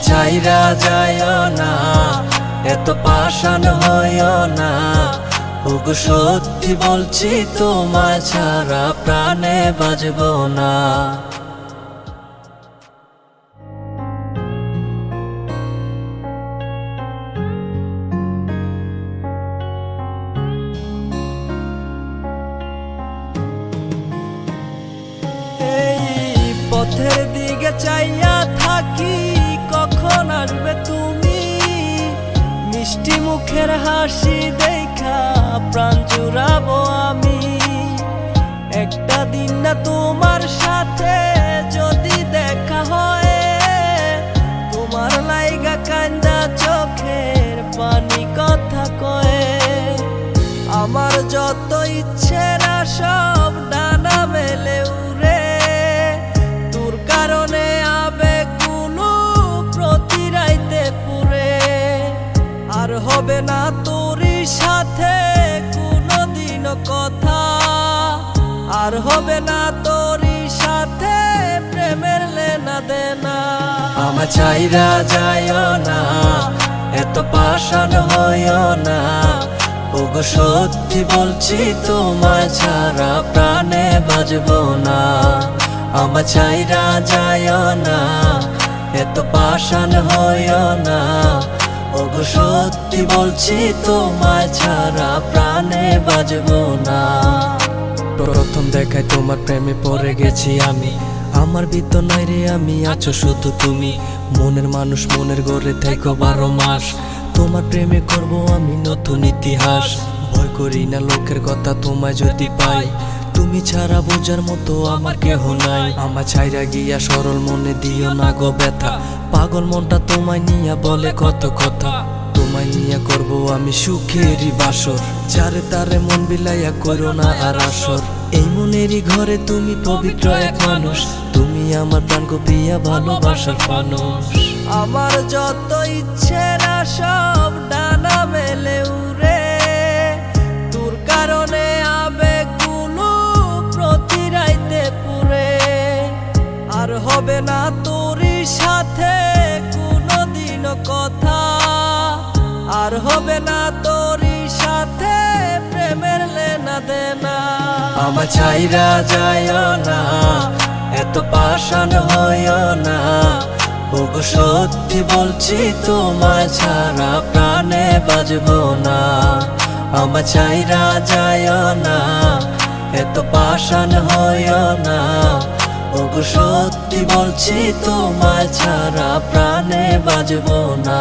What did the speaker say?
চাইরা যাইও না, এত পাষাণ হইও না। ওগো সত্যি বলছি, তোমায় ছাড়া প্রাণে বাঁচবো না। পথের দিকে চাইয়া থাকি, কখন আসবে তুমি? মিষ্টি মুখের হাসি দেখা প্রাণ জুড়াবো আমি। একটা দিন না তোমার সাথে যদি দেখা হয়, তোমার লাইগা কান্দা চোখের পানি কথা কয়ে। আমার যত ইচ্ছে না সব ডানা মেলে উড়ে, তোর কারণে আবেগ গুলো প্রতি রাইতে পুরে। আর হবে না তোরই সাথে কোনোদিনও কথা, আর হবে না তোরই সাথে প্রেমের লেনা দেনা। আমার চাইরা যাইও না, এত পাষাণ হইও না। ওগো সত্যি বলছি, তোমায় ছাড়া প্রাণে বাঁচবো না। আমার চাইরা যাইও না, এত পাষাণ হইও না। ওগো সত্যি বলছি, তোমায় ছাড়া প্রাণে বাঁচবো না। প্রথম দেখায় তোমার প্রেমে পড়ে গেছি আমি। আমার ভিতর নাই রে আমি, আছো শুধু তুমি। মনের মানুষ মনের ঘরে থেকো 12 মাস। তোমার প্রেমে করবো আমি নতুন ইতিহাস। ভয় করি না লোকের কথা, তোমায় যদি পাই। তুমি ছাড়া বোঝার মতো আমার কেহ নাই। আমার ছাইরা গিয়া সরল মনে দিও না গো ব্যথা। পাগল মনটা তোমায় নিয়া বলে কত কথা। তোমায় নিয়া করবো আমি সুখেরই বাসর। যারে তারে মন বিলাইয়া করো না আর আসর। এই মনেরই ঘরে তুমি পবিত্র এক মানুষ। তুমি আমার প্রাণ গো প্রিয়া ভালোবাসার মানুষ। আমার যত ইচ্ছে না সব ডানা মেলে উড়ে, তোর কারণে আবেগ গুলো প্রতি রাইতে পুরে। আর হবে না তোরই সাথে কোনোদিনও কথা, আর হবে না তোরই সাথে প্রেমের লেনা দেনা। আমার চাইরা যাইও না, এত পাষাণ হইও না। ওগো সত্যি বলছি, তোমায় ছাড়া প্রাণে বাঁচবো না। আমার চাইরা যাইও না, এত পাষাণ হইও না। ওগো সত্যি বলছি, তোমায় ছাড়া প্রাণে বাঁচবো না।